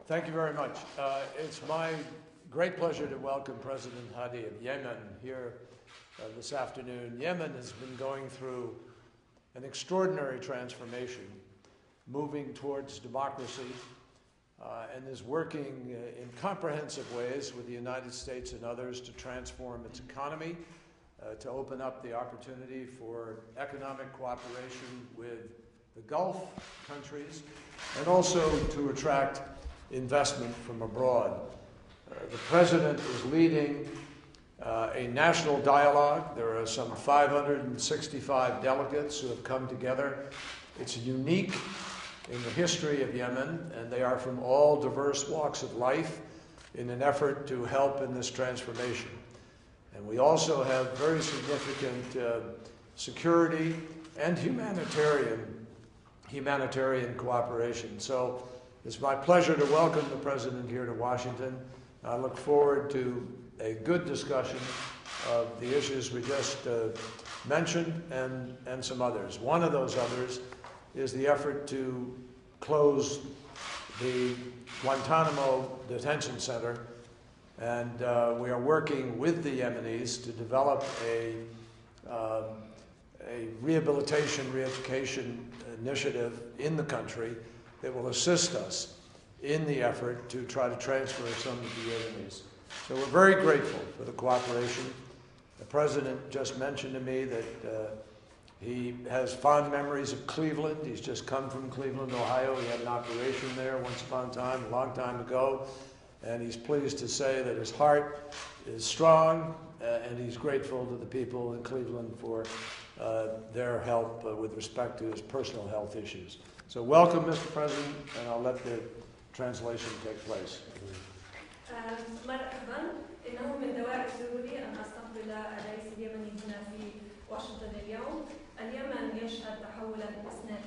Thank you very much. It's my great pleasure to welcome President Hadi of Yemen here this afternoon. Yemen has been going through an extraordinary transformation, moving towards democracy, and is working in comprehensive ways with the United States and others to transform its economy, to open up the opportunity for economic cooperation with the Gulf countries, and also to attract investment from abroad. The President is leading a national dialogue. There are some 565 delegates who have come together. It's unique in the history of Yemen, and they are from all diverse walks of life in an effort to help in this transformation. And we also have very significant security and humanitarian cooperation. So it's my pleasure to welcome the President here to Washington. I look forward to a good discussion of the issues we just mentioned and some others. One of those others is the effort to close the Guantanamo detention center, and we are working with the Yemenis to develop a rehabilitation, re-education initiative in the country that will assist us in the effort to try to transfer some of the Yemenis. So we're very grateful for the cooperation. The President just mentioned to me that he has fond memories of Cleveland. He's just come from Cleveland, Ohio. He had an operation there once upon a time, a long time ago. And he's pleased to say that his heart is strong, and he's grateful to the people in Cleveland for their help with respect to his personal health issues. So welcome, Mr. President, and I'll let the translation take place. مرحبا. إنه من دوائر سروري أن أستقبل الرئيس اليمني هنا في واشنطن اليوم. اليمن يشهد تحولا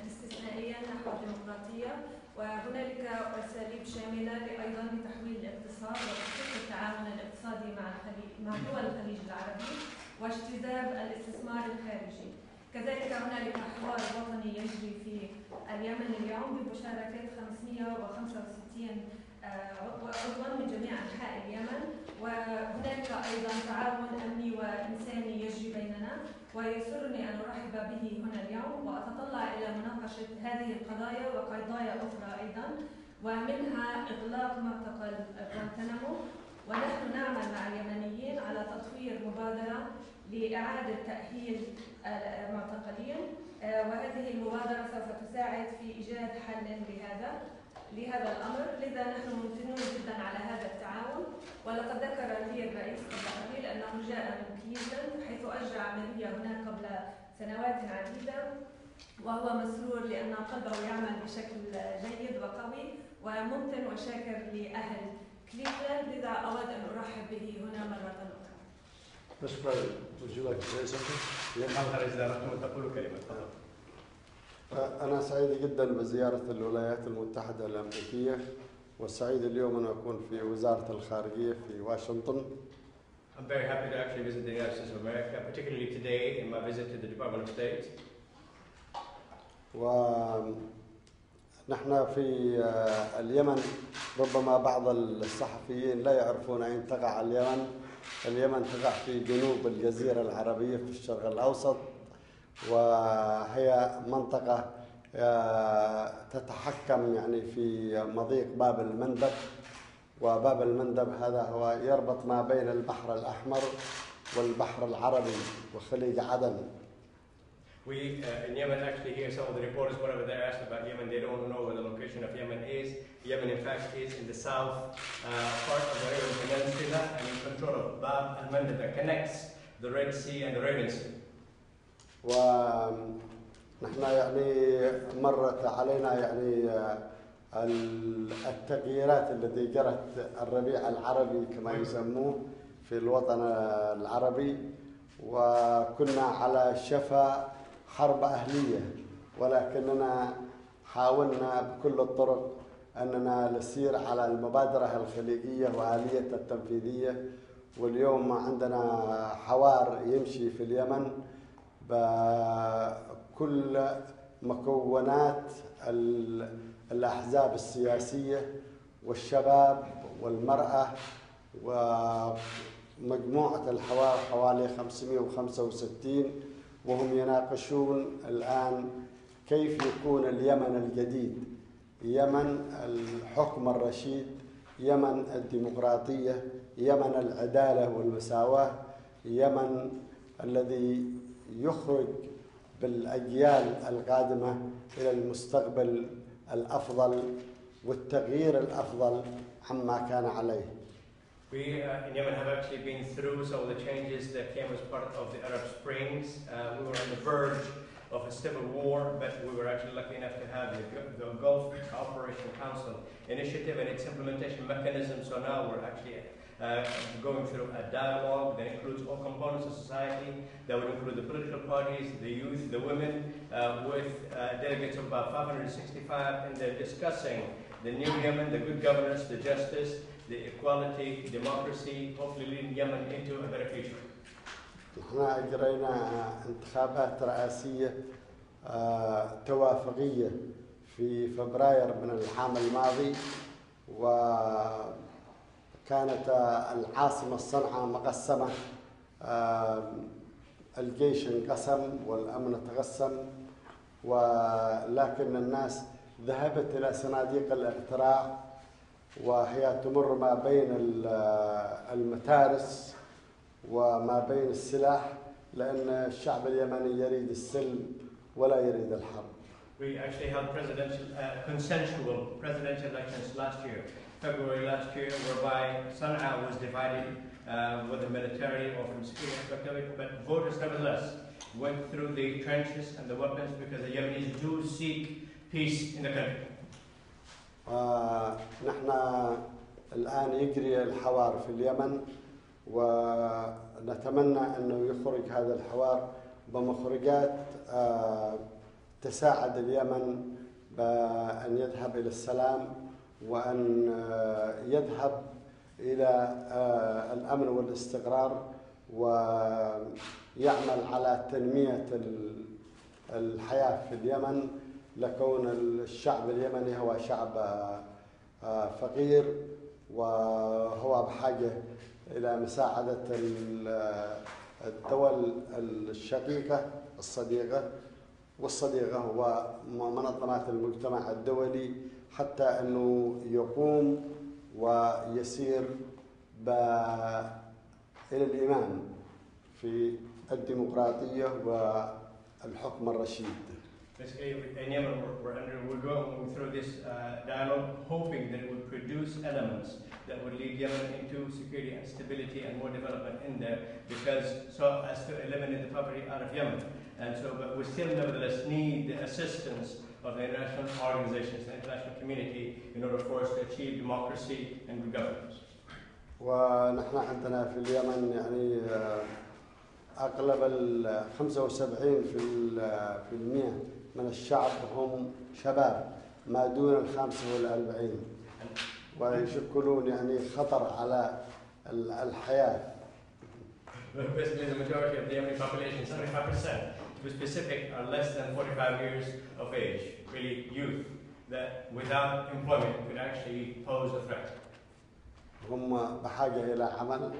استثنائيا نحو الديمقراطية، وهنالك أساليب شاملة أيضا لتحويل الاقتصاد وتحقيق التعاون الاقتصادي مع دول الخليج العربي واجتذاب الاستثمار الخارجي. كذلك هنالك حوار وطني يجري في اليمن اليوم بمشاركة 565 عضوا من جميع أنحاء اليمن، وهناك أيضا تعاون أمني وإنساني يجري بيننا، ويسرني أن أرحب به هنا اليوم وأتطلع إلى مناقشة هذه القضايا وقضايا أخرى أيضا، ومنها إغلاق معتقل غوانتنامو. ونحن نعمل مع اليمنيين على تطوير مبادرة لإعادة تأهيل المعتقلين، وهذه المبادرة سوف تساعد في إيجاد حل لهذا الأمر. لذا نحن ممتنون جدا على هذا التعاون. ولقد ذكر لي الرئيس قبل قليل أنه جاء من كليفلاند حيث أجرى عملية هناك قبل سنوات عديدة، وهو مسرور لأن قلبه يعمل بشكل جيد وقوي وممتن وشاكر لأهل كليفلاند. لذا أود أن أرحب به هنا مرة أخرى. Mr. President, would you like to say something? أنا سعيد جدا بزيارة الولايات المتحدة الأمريكية، وسعيد اليوم أن أكون في وزارة الخارجية في واشنطن. I'm very happy to actually visit the United States of America, particularly today in my visit to the Department of State. ونحن في اليمن ربما بعض الصحفيين لا يعرفون أين تقع اليمن. اليمن تقع في جنوب الجزيرة العربية في الشرق الأوسط، وهي منطقة تتحكم يعني في مضيق باب المندب، وباب المندب هذا هو يربط ما بين البحر الأحمر والبحر العربي وخليج عدن. We in Yemen actually hear some of the reporters whenever they're asked about Yemen, they don't know where the location of Yemen is. Yemen in fact is in the south part of the Arabian Peninsula and in control of Bab al-Mandab that connects the Red Sea and the Arabian Sea. ونحن يعني مرت علينا يعني التغييرات التي جرت الربيع العربي كما يسموه في الوطن العربي، وكنا على شفا حرب أهلية، ولكننا حاولنا بكل الطرق أننا نسير على المبادرة الخليجية وآلية التنفيذية. واليوم عندنا حوار يمشي في اليمن بكل مكونات الأحزاب السياسية والشباب والمرأة، ومجموعة الحوار حوالي 565، وهم يناقشون الآن كيف يكون اليمن الجديد، يمن الحكم الرشيد، يمن الديمقراطية، يمن العدالة والمساواة، يمن الذي يخرج بالأجيال القادمة إلى المستقبل الأفضل والتغيير الأفضل عما كان عليه. We in Yemen have actually been through some of the changes that came as part of the Arab Springs. We were on the verge of a civil war, but we were actually lucky enough to have the Gulf Cooperation Council initiative and its implementation mechanism. So now we're actually going through a dialogue that includes all components of society, that would include the political parties, the youth, the women, with delegates of about 565, and they're discussing the new Yemen, the good governance, the justice, the equality, democracy, hopefully leading Yemen into a better future. نحن أجرينا انتخابات رئاسية توافقية في فبراير من العام الماضي، وكانت العاصمة صنعاء مقسمة، الجيش انقسم والأمن تقسم، ولكن الناس ذهبت إلى صناديق الاقتراع، وهي تمر ما بين المتارس وما بين السلاح، لأن الشعب اليمني يريد السلم ولا يريد الحرب. We actually held consensual presidential elections last year, February last year, whereby Sana'a was divided with the military or from security perspective, but voters nevertheless went through the trenches and the weapons because the Yemenis do seek peace in the country. نحن الآن يجري الحوار في اليمن، ونتمنى أنه يخرج هذا الحوار بمخرجات تساعد اليمن بأن يذهب إلى السلام، وأن يذهب إلى الأمن والاستقرار، ويعمل على تنمية الحياة في اليمن، لكون الشعب اليمني هو شعب فقير وهو بحاجة إلى مساعدة الدول الشقيقة الصديقة والصديقة ومنظمات المجتمع الدولي، حتى أنه يقوم ويسير إلى الإمام في الديمقراطية والحكم الرشيد. In Yemen, we're going through this dialogue, hoping that it would produce elements that would lead Yemen into security and stability and more development in there, because so as to eliminate the poverty out of Yemen. And so, but we still nevertheless need the assistance of the international organizations, the international community, in order for us to achieve democracy and good governance. ونحن عندنا في اليمن يعني أغلب 75% من الشعب هم شباب ما دون 45، ويشكلون يعني خطر على الحياة. Basically, the majority of the Yemeni population, 75%, to be specific, are less than 45 years of age, really youth, that without employment could actually pose a threat. هم بحاجة إلى عمل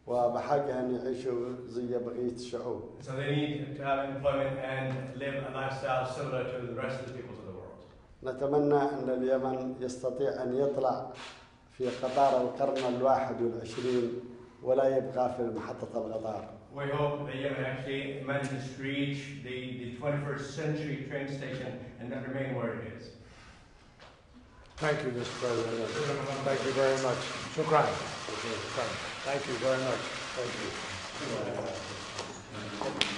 وبحاجة أن يعيشوا زي بقية الشعوب. So they need to have employment and live a lifestyle similar to the rest of the peoples of the world. نتمنى أن اليمن يستطيع أن يطلع في قطار القرن 21 ولا يبقى في محطة القطار. We hope that Yemen actually manages to reach the 21st century train station and not remain where it is. Thank you, Mr. President. Thank you very much. Shukran. Thank you very much. Thank you.